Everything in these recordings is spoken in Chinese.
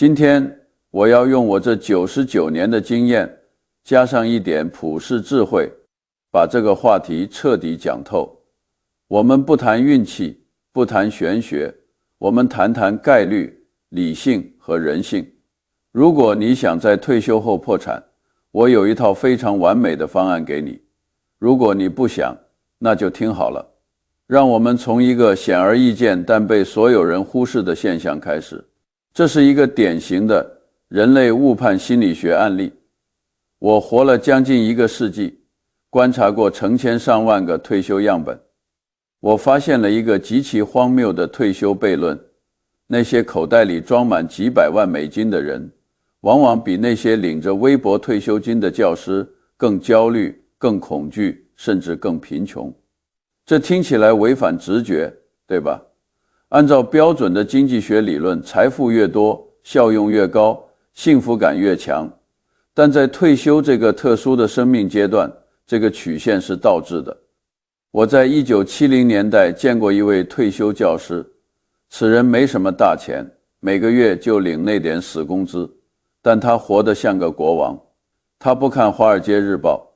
今天我要用我这99年的经验，加上一点普世智慧，把这个话题彻底讲透。我们不谈运气，不谈玄学，我们谈谈概率、理性和人性。如果你想在退休后破产，我有一套非常完美的方案给你。如果你不想，那就听好了。让我们从一个显而易见但被所有人忽视的现象开始。这是一个典型的人类误判心理学案例。我活了将近1个世纪，观察过成千上万个退休样本。我发现了一个极其荒谬的退休悖论：那些口袋里装满几百万美金的人，往往比那些领着微薄退休金的教师更焦虑、更恐惧，甚至更贫穷。这听起来违反直觉，对吧？按照标准的经济学理论，财富越多，效用越高，幸福感越强。但在退休这个特殊的生命阶段，这个曲线是倒置的。我在1970年代见过一位退休教师，此人没什么大钱，每个月就领那点死工资，但他活得像个国王。他不看《华尔街日报》，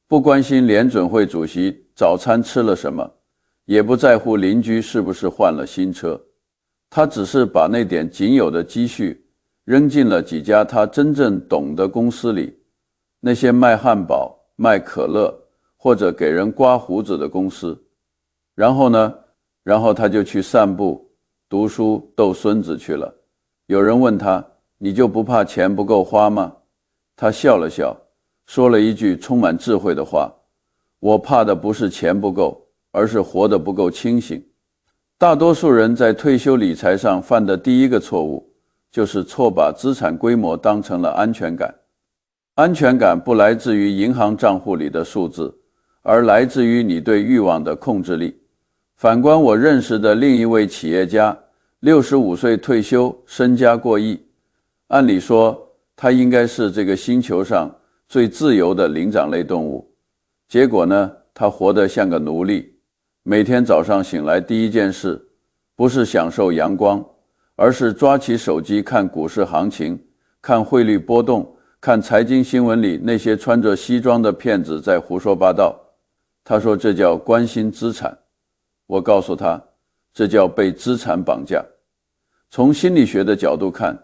不关心联准会主席早餐吃了什么，也不在乎邻居是不是换了新车。他只是把那点仅有的积蓄扔进了几家他真正懂的公司里，那些卖汉堡、卖可乐或者给人刮胡子的公司。然后他就去散步、读书、逗孙子去了。有人问他：你就不怕钱不够花吗？他笑了笑，说了一句充满智慧的话：我怕的不是钱不够，而是活得不够清醒。大多数人在退休理财上犯的第一个错误，就是错把资产规模当成了安全感。安全感不来自于银行账户里的数字，而来自于你对欲望的控制力。反观我认识的另一位企业家，65岁退休，身家过亿。按理说，他应该是这个星球上最自由的灵长类动物。结果呢，他活得像个奴隶。每天早上醒来第一件事，不是享受阳光，而是抓起手机看股市行情，看汇率波动，看财经新闻里那些穿着西装的骗子在胡说八道。他说这叫关心资产。我告诉他，这叫被资产绑架。从心理学的角度看，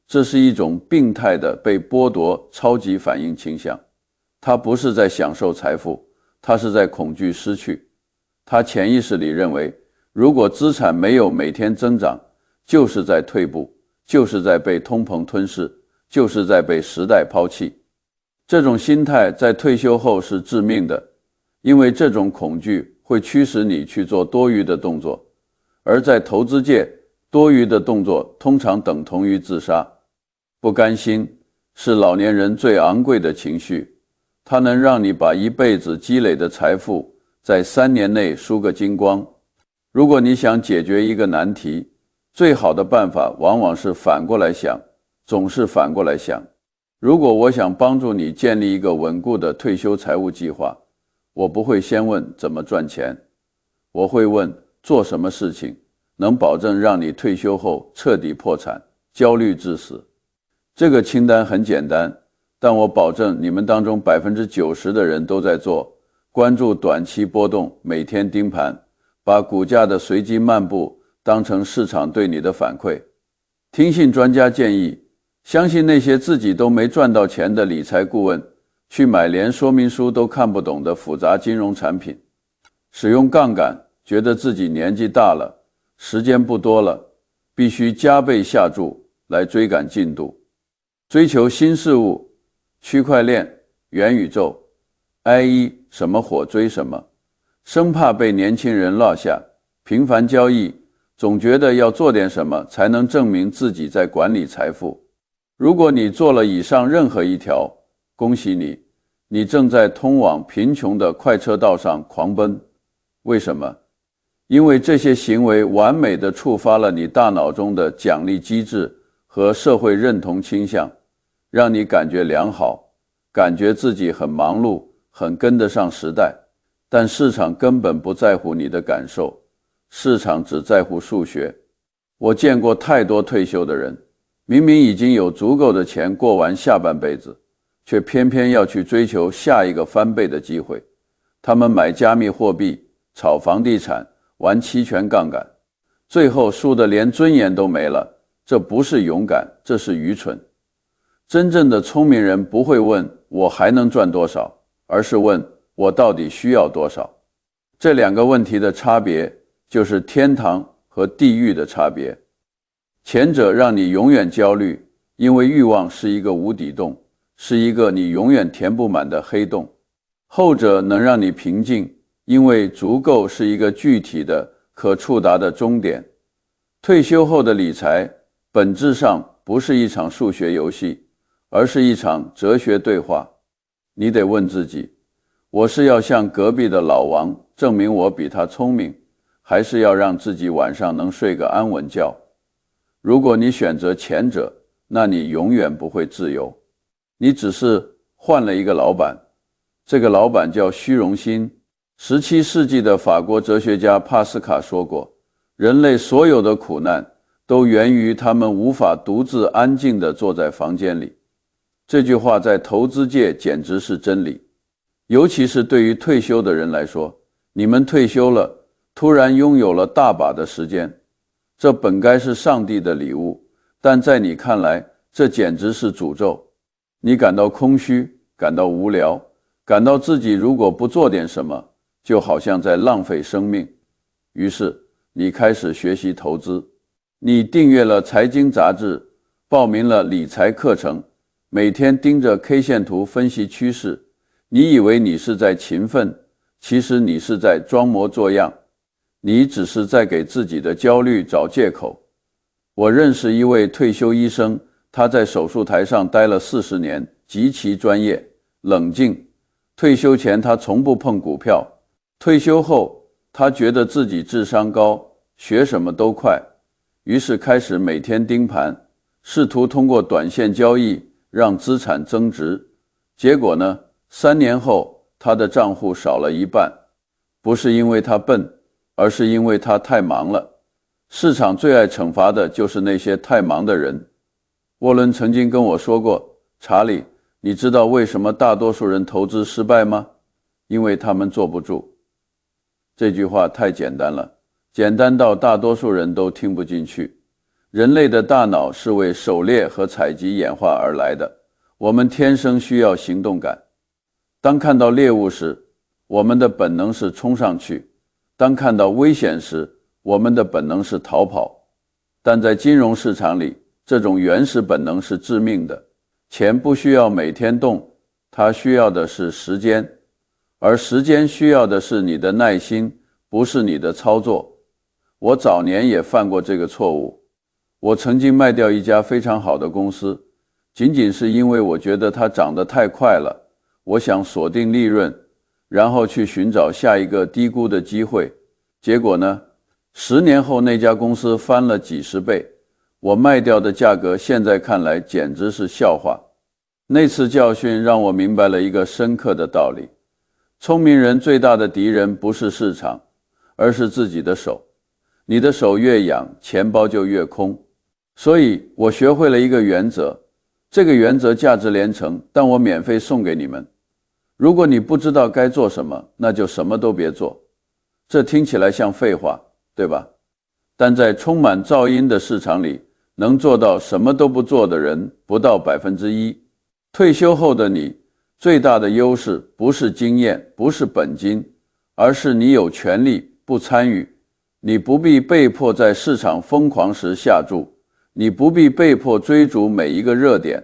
这是一种病态的被剥夺超级反应倾向。他不是在享受财富，他是在恐惧失去。他潜意识里认为，如果资产没有每天增长，就是在退步，就是在被通膨吞噬，就是在被时代抛弃。这种心态在退休后是致命的，因为这种恐惧会驱使你去做多余的动作，而在投资界，多余的动作通常等同于自杀。不甘心是老年人最昂贵的情绪，它能让你把一辈子积累的财富在3年内输个精光。如果你想解决一个难题，最好的办法往往是反过来想，总是反过来想。如果我想帮助你建立一个稳固的退休财务计划，我不会先问怎么赚钱，我会问做什么事情能保证让你退休后彻底破产，焦虑致死。这个清单很简单，但我保证你们当中90%的人都在做。关注短期波动，每天盯盘，把股价的随机漫步当成市场对你的反馈。听信专家建议，相信那些自己都没赚到钱的理财顾问，去买连说明书都看不懂的复杂金融产品。使用杠杆，觉得自己年纪大了，时间不多了，必须加倍下注来追赶进度。追求新事物，区块链、元宇宙，IE 什么火追什么，生怕被年轻人落下，频繁交易，总觉得要做点什么才能证明自己在管理财富。如果你做了以上任何一条，恭喜你，你正在通往贫穷的快车道上狂奔。为什么？因为这些行为完美地触发了你大脑中的奖励机制和社会认同倾向，让你感觉良好，感觉自己很忙碌，很跟得上时代。但市场根本不在乎你的感受，市场只在乎数学。我见过太多退休的人，明明已经有足够的钱过完下半辈子，却偏偏要去追求下一个翻倍的机会。他们买加密货币、炒房地产、玩期权杠杆，最后输得连尊严都没了。这不是勇敢，这是愚蠢。真正的聪明人不会问我还能赚多少，而是问我到底需要多少。这两个问题的差别，就是天堂和地狱的差别。前者让你永远焦虑，因为欲望是一个无底洞，是一个你永远填不满的黑洞。后者能让你平静，因为足够是一个具体的可触达的终点。退休后的理财本质上不是一场数学游戏，而是一场哲学对话。你得问自己，我是要向隔壁的老王证明我比他聪明，还是要让自己晚上能睡个安稳觉？如果你选择前者，那你永远不会自由。你只是换了一个老板，这个老板叫虚荣心。17世纪的法国哲学家帕斯卡说过，人类所有的苦难都源于他们无法独自安静地坐在房间里。这句话在投资界简直是真理，尤其是对于退休的人来说，你们退休了，突然拥有了大把的时间，这本该是上帝的礼物，但在你看来，这简直是诅咒。你感到空虚，感到无聊，感到自己如果不做点什么，就好像在浪费生命。于是你开始学习投资，你订阅了财经杂志，报名了理财课程，每天盯着 K 线图分析趋势。你以为你是在勤奋，其实你是在装模作样，你只是在给自己的焦虑找借口。我认识一位退休医生，他在手术台上待了40年，极其专业、冷静。退休前他从不碰股票，退休后他觉得自己智商高，学什么都快，于是开始每天盯盘，试图通过短线交易让资产增值。结果呢，3年后他的账户少了一半，不是因为他笨，而是因为他太忙了。市场最爱惩罚的就是那些太忙的人。沃伦曾经跟我说过，查理，你知道为什么大多数人投资失败吗？因为他们坐不住。这句话太简单了，简单到大多数人都听不进去。人类的大脑是为狩猎和采集演化而来的，我们天生需要行动感。当看到猎物时，我们的本能是冲上去；当看到危险时，我们的本能是逃跑。但在金融市场里，这种原始本能是致命的。钱不需要每天动，它需要的是时间，而时间需要的是你的耐心，不是你的操作。我早年也犯过这个错误，我曾经卖掉一家非常好的公司，仅仅是因为我觉得它涨得太快了，我想锁定利润，然后去寻找下一个低估的机会。结果呢，10年后那家公司翻了几十倍，我卖掉的价格现在看来简直是笑话。那次教训让我明白了一个深刻的道理，聪明人最大的敌人不是市场，而是自己的手。你的手越痒，钱包就越空。所以我学会了一个原则，这个原则价值连城，但我免费送给你们。如果你不知道该做什么，那就什么都别做。这听起来像废话，对吧？但在充满噪音的市场里，能做到什么都不做的人不到1%。退休后的你，最大的优势不是经验，不是本金，而是你有权利不参与。你不必被迫在市场疯狂时下注，你不必被迫追逐每一个热点，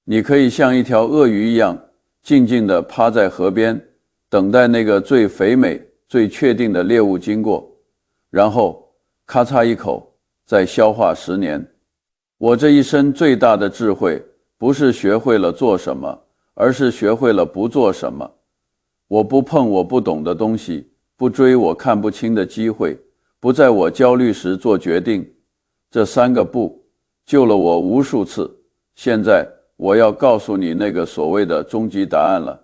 你可以像一条鳄鱼一样，静静地趴在河边，等待那个最肥美、最确定的猎物经过，然后咔嚓一口，再消化10年。我这一生最大的智慧，不是学会了做什么，而是学会了不做什么。我不碰我不懂的东西，不追我看不清的机会，不在我焦虑时做决定。这3个不，救了我无数次。现在我要告诉你那个所谓的终极答案了。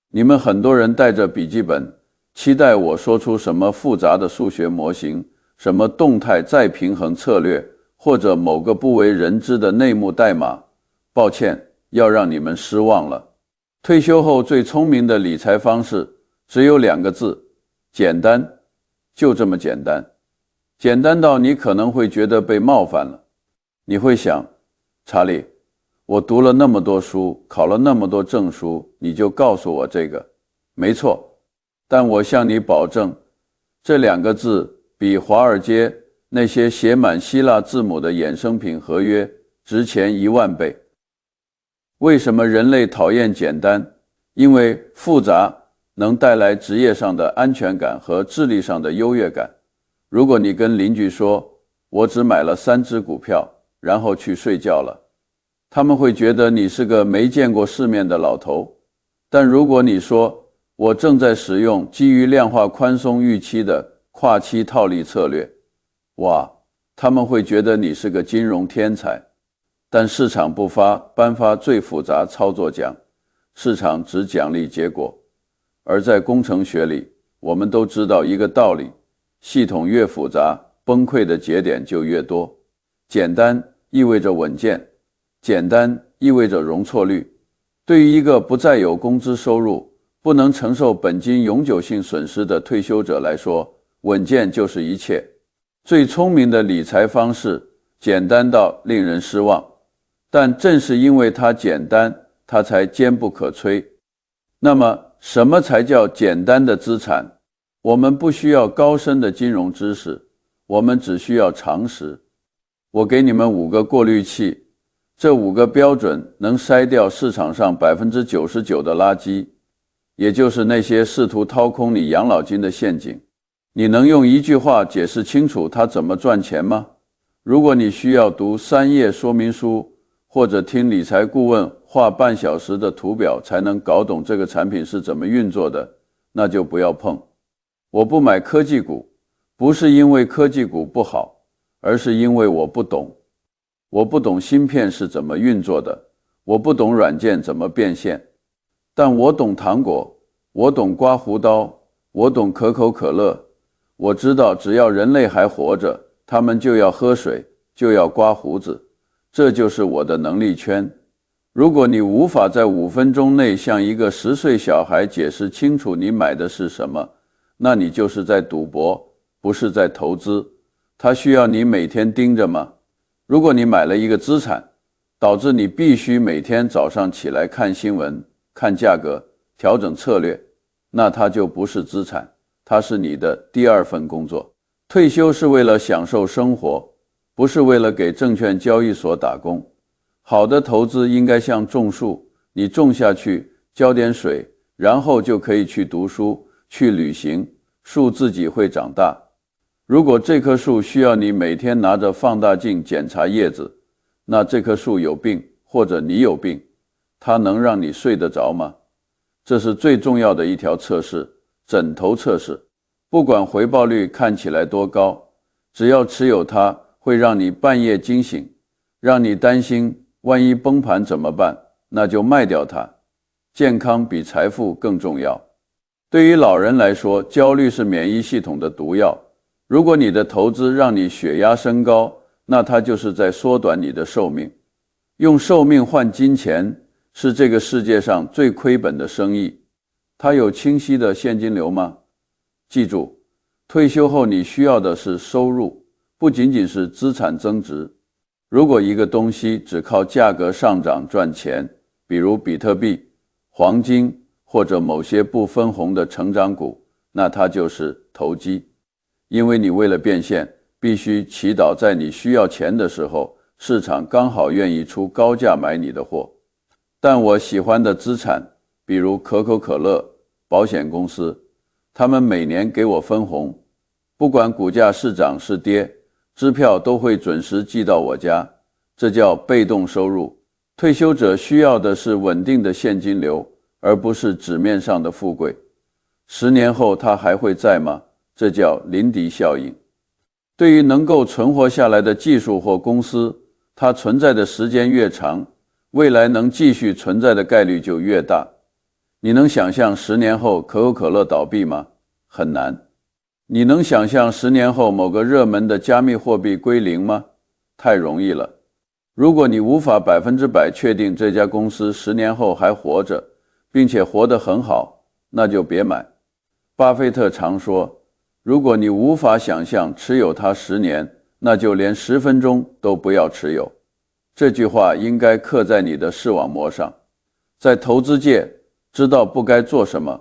你们很多人带着笔记本，期待我说出什么复杂的数学模型，什么动态再平衡策略，或者某个不为人知的内幕代码，抱歉，要让你们失望了。退休后最聪明的理财方式只有2个字：简单，就这么简单。简单到你可能会觉得被冒犯了。你会想，查理，我读了那么多书，考了那么多证书，你就告诉我这个？没错，但我向你保证，这2个字比华尔街那些写满希腊字母的衍生品合约值钱10000倍。为什么人类讨厌简单？因为复杂能带来职业上的安全感和智力上的优越感。如果你跟邻居说，我只买了3只股票，然后去睡觉了，他们会觉得你是个没见过世面的老头。但如果你说，我正在使用基于量化宽松预期的跨期套利策略，哇，他们会觉得你是个金融天才。但市场不颁发最复杂操作奖，市场只奖励结果。而在工程学里，我们都知道一个道理，系统越复杂，崩溃的节点就越多。简单意味着稳健，简单意味着容错率。对于一个不再有工资收入，不能承受本金永久性损失的退休者来说，稳健就是一切。最聪明的理财方式，简单到令人失望。但正是因为它简单，它才坚不可摧。那么，什么才叫简单的资产？我们不需要高深的金融知识，我们只需要常识。我给你们5个过滤器，这5个标准能筛掉市场上99%的垃圾，也就是那些试图掏空你养老金的陷阱。你能用1句话解释清楚它怎么赚钱吗？如果你需要读3页说明书，或者听理财顾问画半小时的图表才能搞懂这个产品是怎么运作的，那就不要碰。我不买科技股，不是因为科技股不好，而是因为我不懂。我不懂芯片是怎么运作的，我不懂软件怎么变现，但我懂糖果，我懂刮胡刀，我懂可口可乐。我知道只要人类还活着，他们就要喝水，就要刮胡子。这就是我的能力圈。如果你无法在5分钟内向一个10岁小孩解释清楚你买的是什么，那你就是在赌博，不是在投资。它需要你每天盯着吗？如果你买了一个资产，导致你必须每天早上起来看新闻、看价格、调整策略，那它就不是资产，它是你的第2份工作。退休是为了享受生活，不是为了给证券交易所打工。好的投资应该像种树，你种下去，浇点水，然后就可以去读书，去旅行，树自己会长大。如果这棵树需要你每天拿着放大镜检查叶子，那这棵树有病，或者你有病，它能让你睡得着吗？这是最重要的一条测试，枕头测试。不管回报率看起来多高，只要持有它，会让你半夜惊醒，让你担心万一崩盘怎么办，那就卖掉它。健康比财富更重要。对于老人来说，焦虑是免疫系统的毒药。如果你的投资让你血压升高，那它就是在缩短你的寿命。用寿命换金钱是这个世界上最亏本的生意。它有清晰的现金流吗？记住，退休后你需要的是收入，不仅仅是资产增值。如果一个东西只靠价格上涨赚钱，比如比特币、黄金或者某些不分红的成长股，那它就是投机。因为你为了变现，必须祈祷在你需要钱的时候，市场刚好愿意出高价买你的货。但我喜欢的资产，比如可口可乐、保险公司，他们每年给我分红，不管股价是涨是跌，支票都会准时寄到我家，这叫被动收入。退休者需要的是稳定的现金流，而不是纸面上的富贵。10年后他还会在吗？这叫林迪效应。对于能够存活下来的技术或公司，它存在的时间越长，未来能继续存在的概率就越大。你能想象10年后可口可乐倒闭吗？很难。你能想象10年后某个热门的加密货币归零吗？太容易了。如果你无法100%确定这家公司10年后还活着，并且活得很好，那就别买。巴菲特常说，如果你无法想象持有它10年，那就连10分钟都不要持有。这句话应该刻在你的视网膜上。在投资界，知道不该做什么，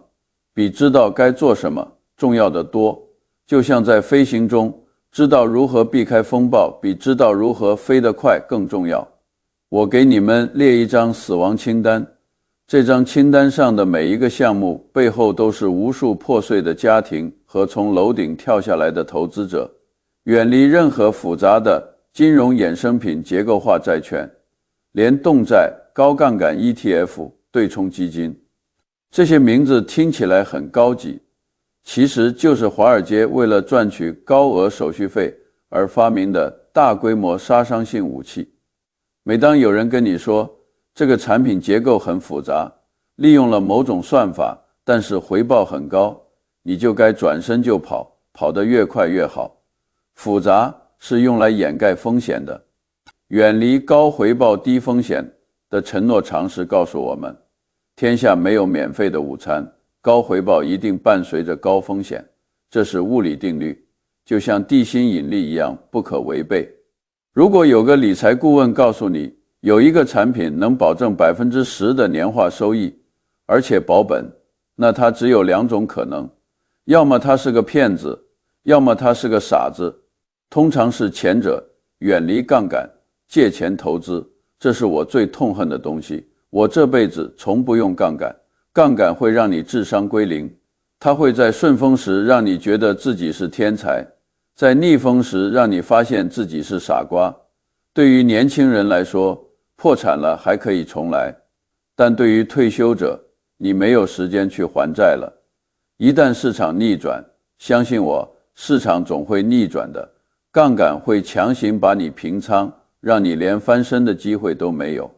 比知道该做什么重要得多。就像在飞行中，知道如何避开风暴，比知道如何飞得快更重要。我给你们列一张死亡清单，这张清单上的每一个项目背后都是无数破碎的家庭和从楼顶跳下来的投资者。远离任何复杂的金融衍生品结构化债券，连动债、高杠杆 ETF、对冲基金，这些名字听起来很高级，其实就是华尔街为了赚取高额手续费而发明的大规模杀伤性武器。每当有人跟你说这个产品结构很复杂，利用了某种算法，但是回报很高，你就该转身就跑，跑得越快越好。复杂是用来掩盖风险的。远离高回报低风险的承诺常识告诉我们，天下没有免费的午餐，高回报一定伴随着高风险，这是物理定律，就像地心引力一样不可违背。如果有个理财顾问告诉你有一个产品能保证 10% 的年化收益，而且保本，那他只有2种可能，要么他是个骗子，要么他是个傻子。通常是前者。远离杠杆，借钱投资，这是我最痛恨的东西。我这辈子从不用杠杆，杠杆会让你智商归零，它会在顺风时让你觉得自己是天才，在逆风时让你发现自己是傻瓜。对于年轻人来说，破产了还可以重来，但对于退休者，你没有时间去还债了。一旦市场逆转，相信我，市场总会逆转的，杠杆会强行把你平仓，让你连翻身的机会都没有。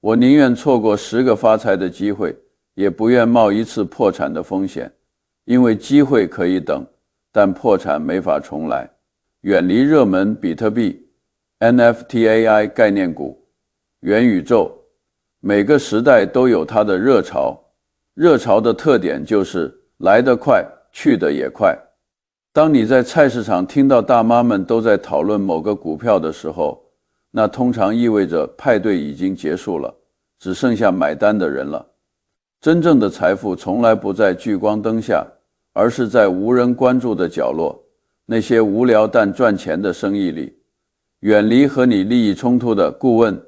我宁愿错过10个发财的机会，也不愿冒一次破产的风险，因为机会可以等，但破产没法重来。远离热门比特币、NFTAI 概念股、元宇宙，每个时代都有它的热潮，热潮的特点就是来得快，去得也快。当你在菜市场听到大妈们都在讨论某个股票的时候，那通常意味着派对已经结束了，只剩下买单的人了。真正的财富从来不在聚光灯下，而是在无人关注的角落，那些无聊但赚钱的生意里。远离和你利益冲突的顾问、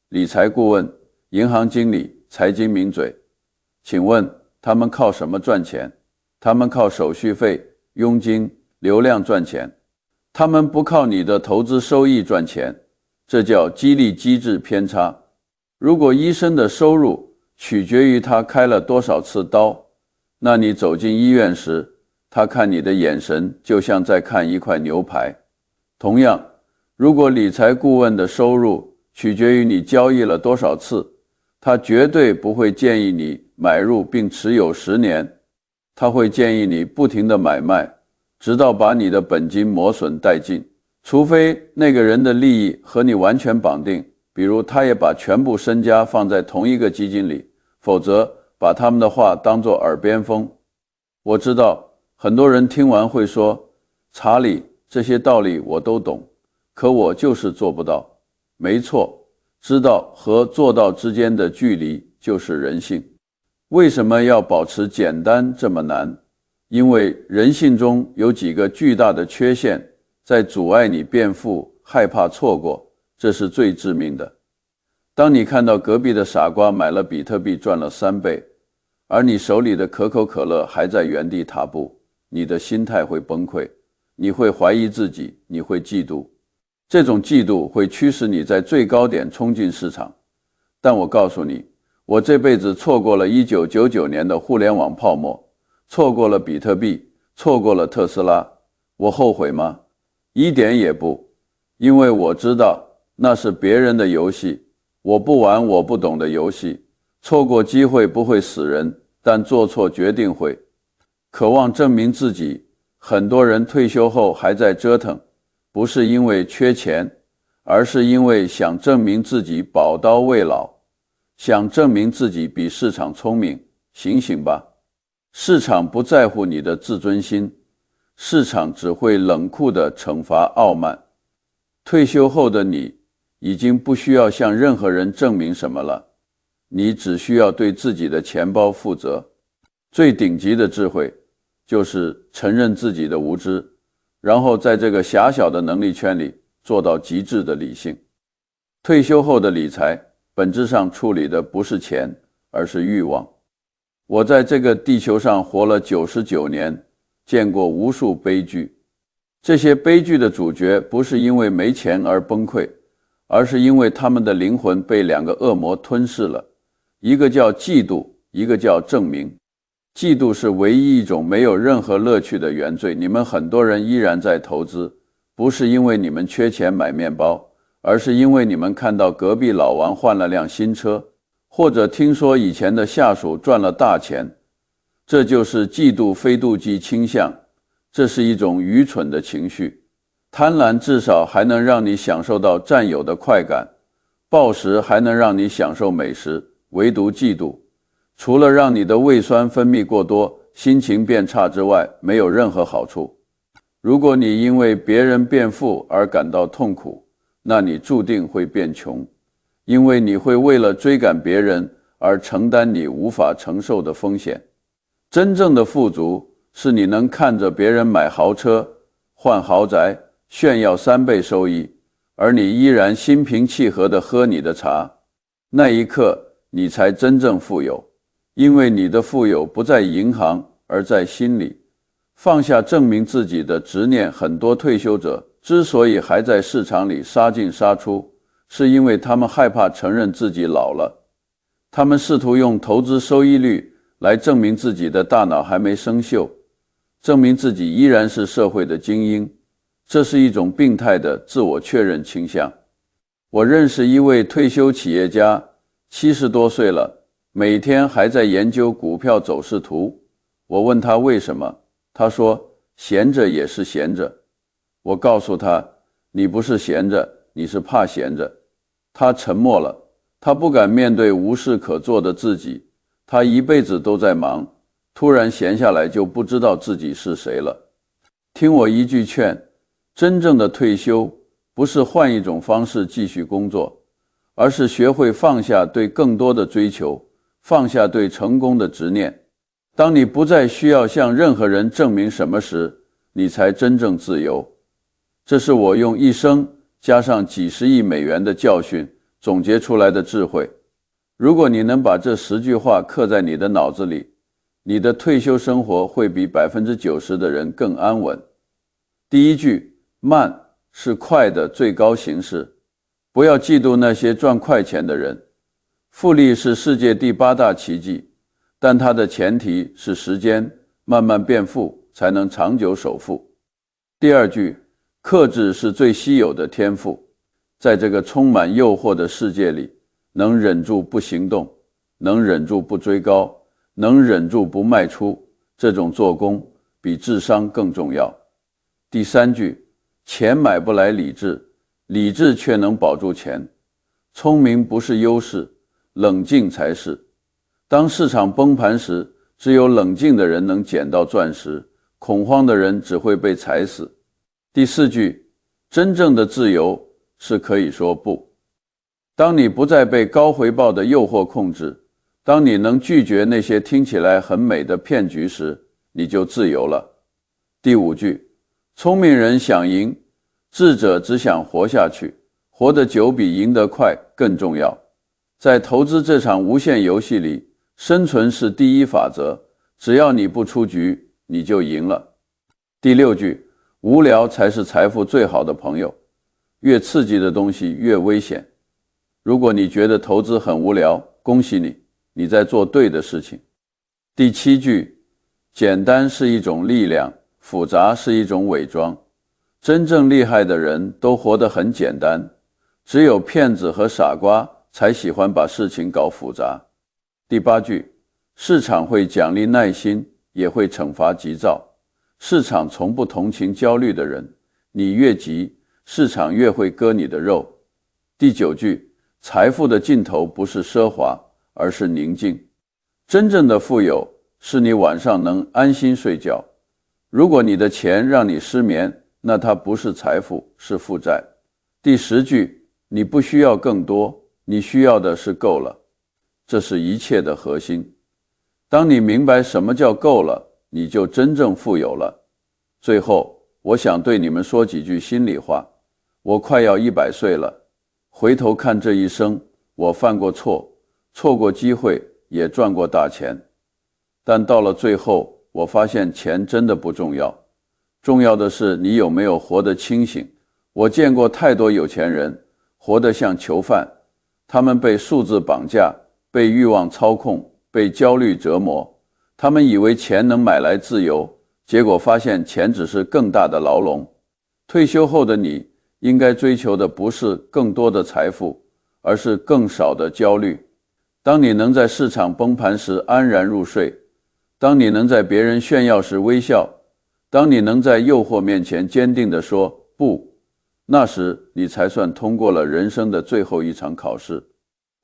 理财顾问、银行经理、财经名嘴。请问他们靠什么赚钱？他们靠手续费、佣金、流量赚钱，他们不靠你的投资收益赚钱，这叫激励机制偏差。如果医生的收入取决于他开了多少次刀，那你走进医院时，他看你的眼神就像在看一块牛排。同样，如果理财顾问的收入取决于你交易了多少次，他绝对不会建议你买入并持有10年，他会建议你不停地买卖，直到把你的本金磨损殆尽。除非那个人的利益和你完全绑定，比如他也把全部身家放在同一个基金里，否则把他们的话当作耳边风。我知道很多人听完会说，查理，这些道理我都懂，可我就是做不到。没错，知道和做到之间的距离就是人性。为什么要保持简单这么难？因为人性中有几个巨大的缺陷在阻碍你变富，害怕错过，这是最致命的。当你看到隔壁的傻瓜买了比特币赚了3倍，而你手里的可口可乐还在原地踏步，你的心态会崩溃，你会怀疑自己，你会嫉妒。这种嫉妒会驱使你在最高点冲进市场。但我告诉你，我这辈子错过了1999年的互联网泡沫，错过了比特币，错过了特斯拉，我后悔吗？一点也不，因为我知道那是别人的游戏，我不玩我不懂的游戏。错过机会不会死人，但做错决定会。渴望证明自己，很多人退休后还在折腾，不是因为缺钱，而是因为想证明自己宝刀未老，想证明自己比市场聪明。醒醒吧，市场不在乎你的自尊心，市场只会冷酷地惩罚傲慢。退休后的你已经不需要向任何人证明什么了，你只需要对自己的钱包负责。最顶级的智慧就是承认自己的无知，然后在这个狭小的能力圈里做到极致的理性。退休后的理财本质上处理的不是钱，而是欲望。我在这个地球上活了99年，见过无数悲剧。这些悲剧的主角不是因为没钱而崩溃，而是因为他们的灵魂被两个恶魔吞噬了，一个叫嫉妒，一个叫证明。嫉妒是唯一一种没有任何乐趣的原罪。你们很多人依然在投资，不是因为你们缺钱买面包，而是因为你们看到隔壁老王换了辆新车，或者听说以前的下属赚了大钱。这就是嫉妒非妒忌倾向，这是一种愚蠢的情绪。贪婪至少还能让你享受到占有的快感，暴食还能让你享受美食，唯独嫉妒除了让你的胃酸分泌过多，心情变差之外，没有任何好处。如果你因为别人变富而感到痛苦，那你注定会变穷，因为你会为了追赶别人而承担你无法承受的风险。真正的富足是你能看着别人买豪车、换豪宅，炫耀3倍收益，而你依然心平气和地喝你的茶。那一刻，你才真正富有。因为你的富有不在银行，而在心里。放下证明自己的执念，很多退休者之所以还在市场里杀进杀出，是因为他们害怕承认自己老了。他们试图用投资收益率来证明自己的大脑还没生锈，证明自己依然是社会的精英。这是一种病态的自我确认倾向。我认识一位退休企业家，70多岁了，每天还在研究股票走势图。我问他为什么，他说闲着也是闲着。我告诉他，你不是闲着，你是怕闲着。他沉默了，他不敢面对无事可做的自己。他一辈子都在忙，突然闲下来就不知道自己是谁了。听我一句劝，真正的退休不是换一种方式继续工作，而是学会放下对更多的追求，放下对成功的执念。当你不再需要向任何人证明什么时，你才真正自由。这是我用一生加上几十亿美元的教训总结出来的智慧。如果你能把这10句话刻在你的脑子里，你的退休生活会比 90% 的人更安稳。第一句，慢是快的最高形式。不要嫉妒那些赚快钱的人。复利是世界第8大奇迹，但它的前提是时间，慢慢变富才能长久守富。第二句，克制是最稀有的天赋。在这个充满诱惑的世界里，能忍住不行动，能忍住不追高，能忍住不卖出，这种做工比智商更重要。第三句，钱买不来理智，理智却能保住钱。聪明不是优势，冷静才是。当市场崩盘时，只有冷静的人能捡到钻石，恐慌的人只会被踩死。第四句，真正的自由是可以说不。当你不再被高回报的诱惑控制，当你能拒绝那些听起来很美的骗局时，你就自由了。第五句，聪明人想赢，智者只想活下去，活得久比赢得快更重要。在投资这场无限游戏里，生存是第一法则，只要你不出局，你就赢了。第六句，无聊才是财富最好的朋友，越刺激的东西越危险。如果你觉得投资很无聊，恭喜你，你在做对的事情。第七句，简单是一种力量，复杂是一种伪装。真正厉害的人都活得很简单，只有骗子和傻瓜才喜欢把事情搞复杂。第八句，市场会奖励耐心，也会惩罚急躁。市场从不同情焦虑的人，你越急，市场越会割你的肉。第9句，财富的尽头不是奢华，而是宁静。真正的富有是你晚上能安心睡觉。如果你的钱让你失眠，那它不是财富，是负债。第10句，你不需要更多，你需要的是够了。这是一切的核心。当你明白什么叫够了，你就真正富有了。最后，我想对你们说几句心里话。我快要100岁了，回头看这一生，我犯过错，错过机会，也赚过大钱。但到了最后，我发现钱真的不重要，重要的是你有没有活得清醒。我见过太多有钱人，活得像囚犯，他们被数字绑架，被欲望操控，被焦虑折磨。他们以为钱能买来自由，结果发现钱只是更大的牢笼。退休后的你，应该追求的不是更多的财富，而是更少的焦虑。当你能在市场崩盘时安然入睡，当你能在别人炫耀时微笑，当你能在诱惑面前坚定地说不，那时你才算通过了人生的最后一场考试。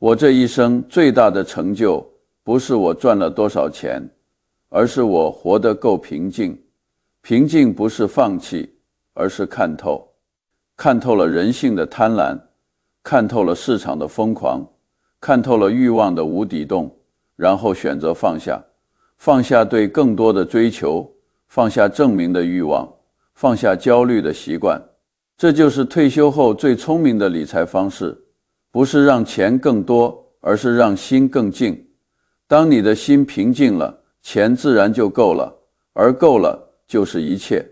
我这一生最大的成就，不是我赚了多少钱，而是我活得够平静。平静不是放弃，而是看透。看透了人性的贪婪，看透了市场的疯狂，看透了欲望的无底洞，然后选择放下。放下对更多的追求，放下证明的欲望，放下焦虑的习惯。这就是退休后最聪明的理财方式，不是让钱更多，而是让心更静。当你的心平静了，钱自然就够了，而够了就是一切。